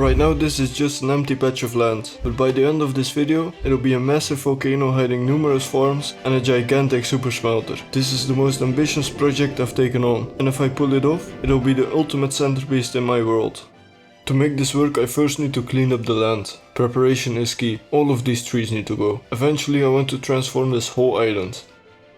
Right now this is just an empty patch of land, but by the end of this video it'll be a massive volcano hiding numerous farms and a gigantic super smelter. This is the most ambitious project I've taken on, and if I pull it off, it'll be the ultimate centerpiece in my world. To make this work I first need to clean up the land. Preparation is key, all of these trees need to go. Eventually I want to transform this whole island.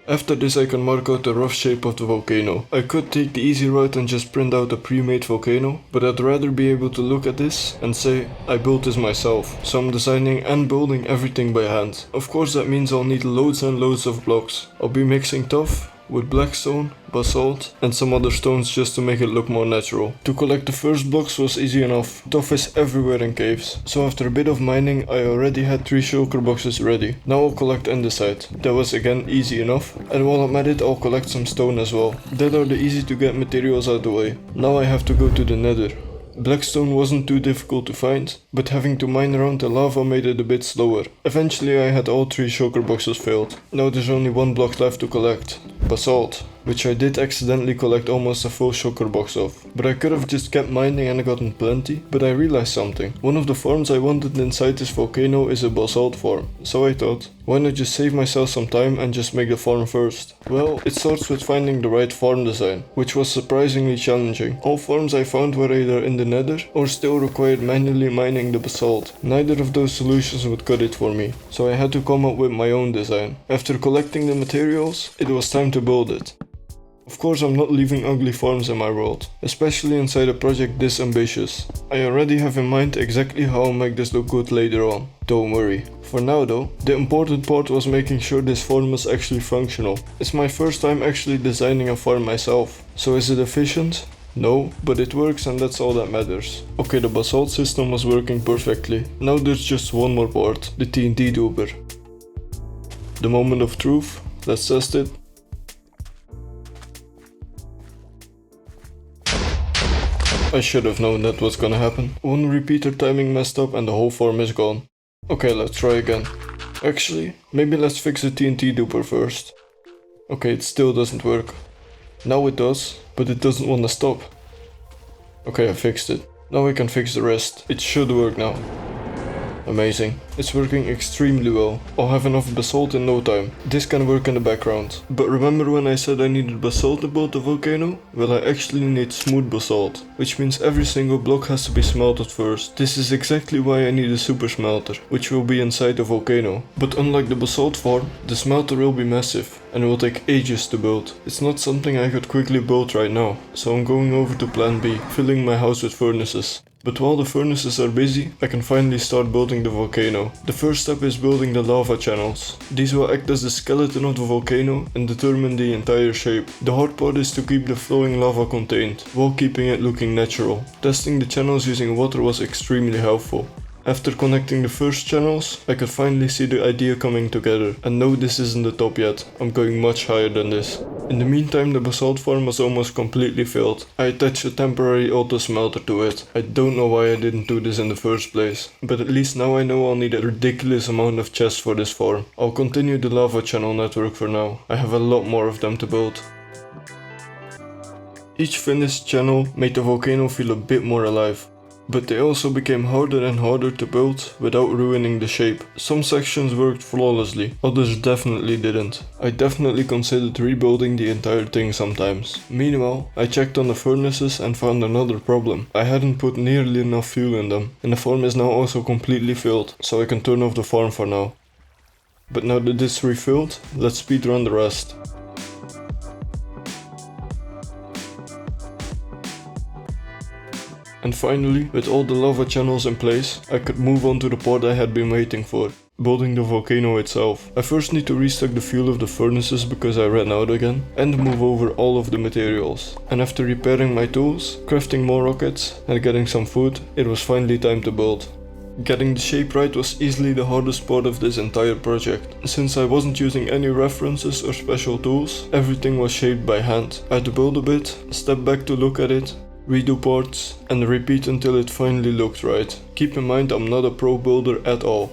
After this I can mark out the rough shape of the volcano. I could take the easy route and just print out a pre-made volcano, but I'd rather be able to look at this and say, I built this myself. So I'm designing and building everything by hand. Of course that means I'll need loads and loads of blocks. I'll be mixing tuff with black stone, basalt and some other stones just to make it look more natural. To collect the first blocks was easy enough. Tuff is everywhere in caves, so after a bit of mining I already had 3 shulker boxes ready. Now I'll collect andesite. That was again easy enough, and while I'm at it I'll collect some stone as well. That are the easy to get materials out the way. Now I have to go to the nether. Blackstone wasn't too difficult to find, but having to mine around the lava made it a bit slower. Eventually I had all 3 shulker boxes filled. Now there's only 1 block left to collect. Basalt, which I did accidentally collect almost a full shulker box of. But I could have just kept mining and gotten plenty, but I realized something. One of the farms I wanted inside this volcano is a basalt farm, so I thought, why not just save myself some time and just make the farm first? Well, it starts with finding the right farm design, which was surprisingly challenging. All farms I found were either in the nether or still required manually mining the basalt. Neither of those solutions would cut it for me, so I had to come up with my own design. After collecting the materials, it was time to build it. Of course I'm not leaving ugly farms in my world, especially inside a project this ambitious. I already have in mind exactly how I'll make this look good later on. Don't worry. For now though, the important part was making sure this farm was actually functional. It's my first time actually designing a farm myself. So is it efficient? No, but it works and that's all that matters. Okay, the basalt system was working perfectly. Now there's just one more part, the TNT duper. The moment of truth, let's test it. I should have known that was gonna happen. One repeater timing messed up and the whole farm is gone. Okay, let's try again. Actually, maybe let's fix the TNT duper first. Okay, it still doesn't work. Now it does, but it doesn't want to stop. Okay, I fixed it. Now I can fix the rest. It should work now. Amazing. It's working extremely well. I'll have enough basalt in no time. This can work in the background. But remember when I said I needed basalt to build the volcano? Well, I actually need smooth basalt, which means every single block has to be smelted first. This is exactly why I need a super smelter, which will be inside the volcano. But unlike the basalt farm, the smelter will be massive and will take ages to build. It's not something I could quickly build right now, so I'm going over to plan B, filling my house with furnaces. But while the furnaces are busy, I can finally start building the volcano. The first step is building the lava channels. These will act as the skeleton of the volcano and determine the entire shape. The hard part is to keep the flowing lava contained, while keeping it looking natural. Testing the channels using water was extremely helpful. After connecting the first channels, I could finally see the idea coming together. And no, this isn't the top yet, I'm going much higher than this. In the meantime, the basalt farm was almost completely filled. I attached a temporary auto smelter to it. I don't know why I didn't do this in the first place, but at least now I know I'll need a ridiculous amount of chests for this farm. I'll continue the lava channel network for now. I have a lot more of them to build. Each finished channel made the volcano feel a bit more alive. But they also became harder and harder to build without ruining the shape. Some sections worked flawlessly, others definitely didn't. I definitely considered rebuilding the entire thing sometimes. Meanwhile, I checked on the furnaces and found another problem. I hadn't put nearly enough fuel in them, and the farm is now also completely filled, so I can turn off the farm for now. But now that it's refilled, let's speedrun the rest. And finally, with all the lava channels in place, I could move on to the part I had been waiting for, building the volcano itself. I first need to restock the fuel of the furnaces because I ran out again, and move over all of the materials. And after repairing my tools, crafting more rockets, and getting some food, it was finally time to build. Getting the shape right was easily the hardest part of this entire project. Since I wasn't using any references or special tools, everything was shaped by hand. I had to build a bit, step back to look at it, redo parts, and repeat until it finally looked right. Keep in mind I'm not a pro builder at all.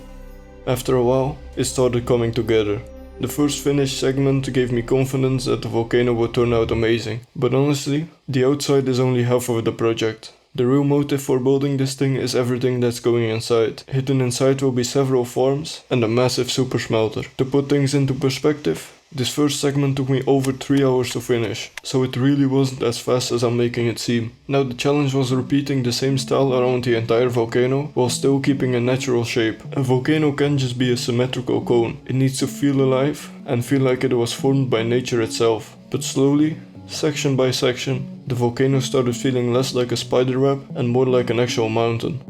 After a while, it started coming together. The first finished segment gave me confidence that the volcano would turn out amazing. But honestly, the outside is only half of the project. The real motive for building this thing is everything that's going inside. Hidden inside will be several farms and a massive super smelter. To put things into perspective, this first segment took me over 3 hours to finish, so it really wasn't as fast as I'm making it seem. Now the challenge was repeating the same style around the entire volcano while still keeping a natural shape. A volcano can't just be a symmetrical cone, it needs to feel alive and feel like it was formed by nature itself. But slowly, section by section, the volcano started feeling less like a spider web and more like an actual mountain.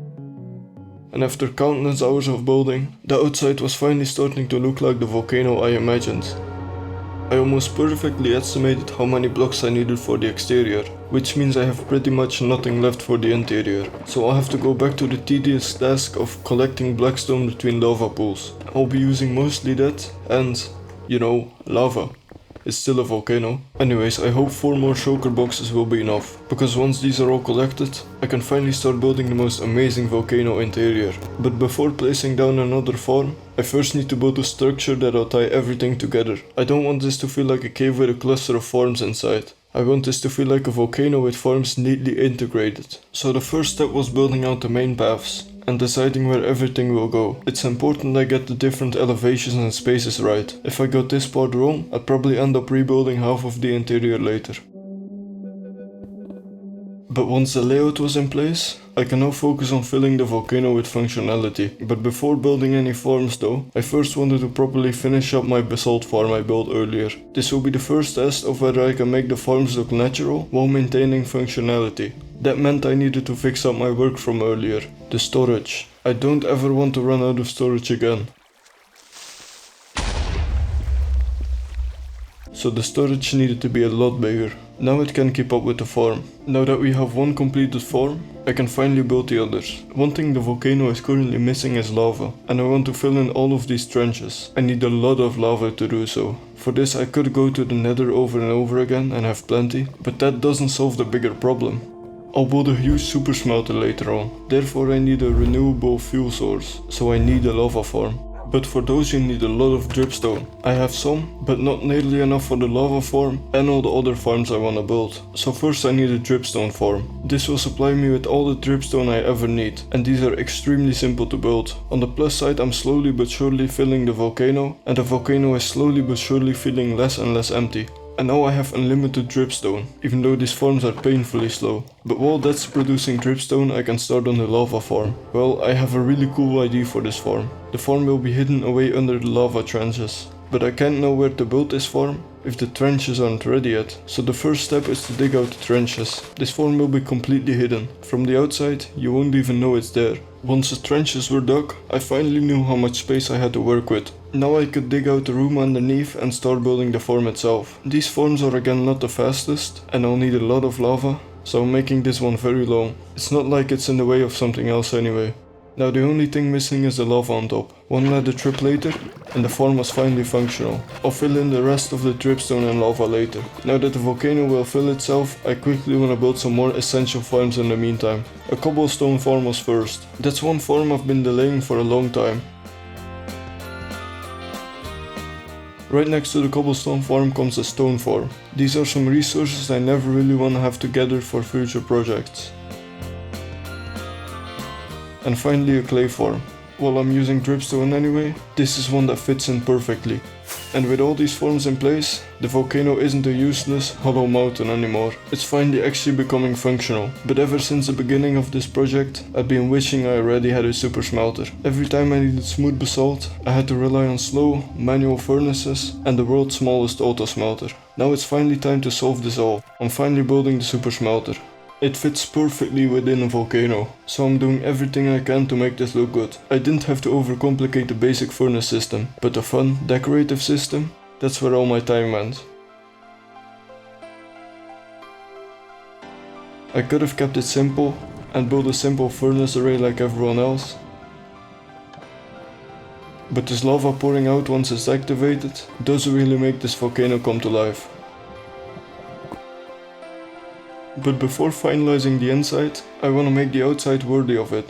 And after countless hours of building, the outside was finally starting to look like the volcano I imagined. I almost perfectly estimated how many blocks I needed for the exterior, which means I have pretty much nothing left for the interior. So I'll have to go back to the tedious task of collecting blackstone between lava pools. I'll be using mostly that and, lava. It's still a volcano. Anyways, I hope 4 more shulker boxes will be enough, because once these are all collected, I can finally start building the most amazing volcano interior. But before placing down another farm, I first need to build a structure that'll tie everything together. I don't want this to feel like a cave with a cluster of farms inside. I want this to feel like a volcano with farms neatly integrated. So the first step was building out the main paths and deciding where everything will go. It's important I get the different elevations and spaces right. If I got this part wrong, I'd probably end up rebuilding half of the interior later. But once the layout was in place, I can now focus on filling the volcano with functionality. But before building any farms though, I first wanted to properly finish up my basalt farm I built earlier. This will be the first test of whether I can make the farms look natural while maintaining functionality. That meant I needed to fix up my work from earlier, the storage. I don't ever want to run out of storage again. So the storage needed to be a lot bigger. Now it can keep up with the farm. Now that we have one completed farm, I can finally build the others. One thing the volcano is currently missing is lava, and I want to fill in all of these trenches. I need a lot of lava to do so. For this I could go to the nether over and over again and have plenty, but that doesn't solve the bigger problem. I'll build a huge super smelter later on, therefore I need a renewable fuel source, so I need a lava farm. But for those you need a lot of dripstone. I have some, but not nearly enough for the lava farm and all the other farms I wanna build. So first I need a dripstone farm. This will supply me with all the dripstone I ever need, and these are extremely simple to build. On the plus side, I'm slowly but surely filling the volcano, and the volcano is slowly but surely feeling less and less empty. And now I have unlimited dripstone, even though these farms are painfully slow. But while that's producing dripstone, I can start on the lava farm. Well, I have a really cool idea for this farm. The farm will be hidden away under the lava trenches. But I can't know where to build this farm if the trenches aren't ready yet. So the first step is to dig out the trenches. This farm will be completely hidden. From the outside, you won't even know it's there. Once the trenches were dug, I finally knew how much space I had to work with. Now I could dig out the room underneath and start building the farm itself. These farms are again not the fastest, and I'll need a lot of lava, so I'm making this one very long. It's not like it's in the way of something else anyway. Now the only thing missing is the lava on top. One ladder trip later, and the farm was finally functional. I'll fill in the rest of the dripstone and lava later. Now that the volcano will fill itself, I quickly wanna build some more essential farms in the meantime. A cobblestone farm was first. That's one farm I've been delaying for a long time. Right next to the cobblestone farm comes a stone farm. These are some resources I never really wanna have to gather for future projects. And finally a clay farm. While I'm using dripstone anyway, this is one that fits in perfectly. And with all these farms in place, the volcano isn't a useless, hollow mountain anymore. It's finally actually becoming functional. But ever since the beginning of this project, I've been wishing I already had a super smelter. Every time I needed smooth basalt, I had to rely on slow, manual furnaces and the world's smallest auto smelter. Now it's finally time to solve this all. I'm finally building the super smelter. It fits perfectly within a volcano, so I'm doing everything I can to make this look good. I didn't have to overcomplicate the basic furnace system, but the fun, decorative system, that's where all my time went. I could have kept it simple and built a simple furnace array like everyone else. But this lava pouring out once it's activated does really make this volcano come to life. But before finalizing the inside, I want to make the outside worthy of it.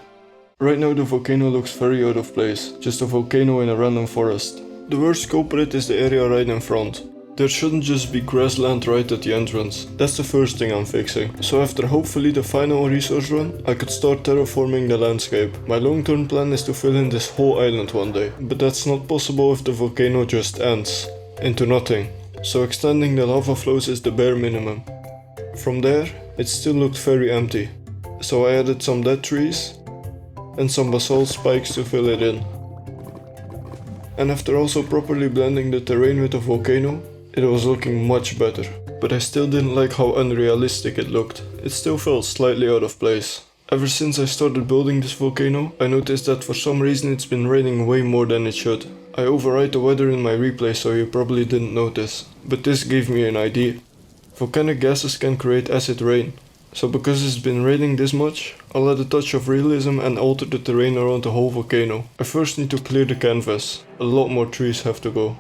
Right now the volcano looks very out of place, just a volcano in a random forest. The worst culprit is the area right in front. There shouldn't just be grassland right at the entrance. That's the first thing I'm fixing. So after hopefully the final resource run, I could start terraforming the landscape. My long-term plan is to fill in this whole island one day, but that's not possible if the volcano just ends into nothing. So extending the lava flows is the bare minimum. From there, it still looked very empty. So I added some dead trees and some basalt spikes to fill it in. And after also properly blending the terrain with the volcano, it was looking much better. But I still didn't like how unrealistic it looked. It still felt slightly out of place. Ever since I started building this volcano, I noticed that for some reason it's been raining way more than it should. I override the weather in my replay, so you probably didn't notice. But this gave me an idea. Volcanic gases can create acid rain. So because it's been raining this much, I'll add a touch of realism and alter the terrain around the whole volcano. I first need to clear the canvas. A lot more trees have to go.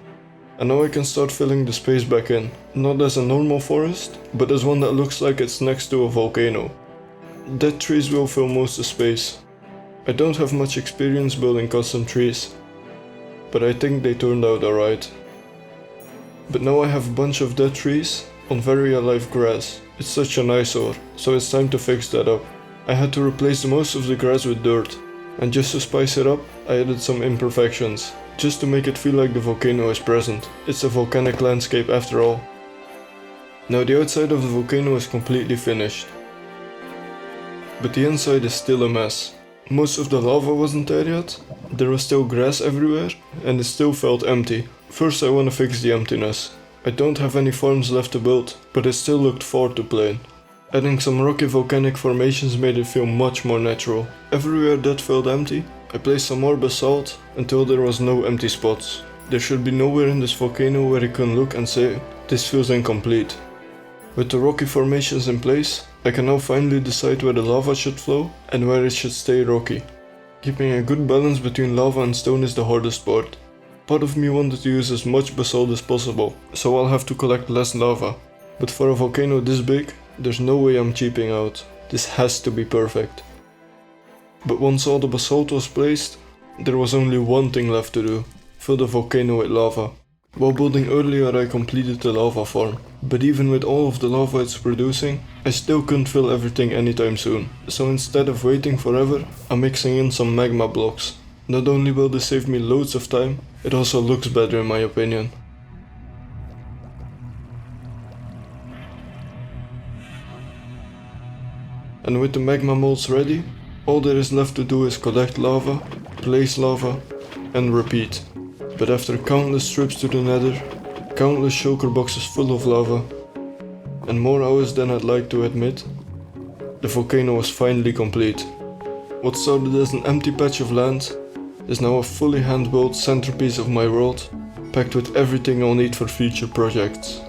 And now I can start filling the space back in. Not as a normal forest, but as one that looks like it's next to a volcano. Dead trees will fill most of the space. I don't have much experience building custom trees, but I think they turned out alright. But now I have a bunch of dead trees on very alive grass. It's such an eyesore, so it's time to fix that up. I had to replace most of the grass with dirt, and just to spice it up, I added some imperfections, just to make it feel like the volcano is present. It's a volcanic landscape after all. Now the outside of the volcano is completely finished, but the inside is still a mess. Most of the lava wasn't there yet, there was still grass everywhere, and it still felt empty. First I want to fix the emptiness. I don't have any farms left to build, but it still looked far too plain. Adding some rocky volcanic formations made it feel much more natural. Everywhere that felt empty, I placed some more basalt until there was no empty spots. There should be nowhere in this volcano where you can look and say, this feels incomplete. With the rocky formations in place, I can now finally decide where the lava should flow and where it should stay rocky. Keeping a good balance between lava and stone is the hardest part. Part of me wanted to use as much basalt as possible, so I'll have to collect less lava. But for a volcano this big, there's no way I'm cheaping out. This has to be perfect. But once all the basalt was placed, there was only one thing left to do: fill the volcano with lava. While building earlier I completed the lava farm, but even with all of the lava it's producing, I still couldn't fill everything anytime soon. So instead of waiting forever, I'm mixing in some magma blocks. Not only will this save me loads of time, it also looks better in my opinion. And with the magma molds ready, all there is left to do is collect lava, place lava, and repeat. But after countless trips to the nether, countless shulker boxes full of lava, and more hours than I'd like to admit, the volcano was finally complete. What started as an empty patch of land is now a fully hand-built centerpiece of my world, packed with everything I'll need for future projects.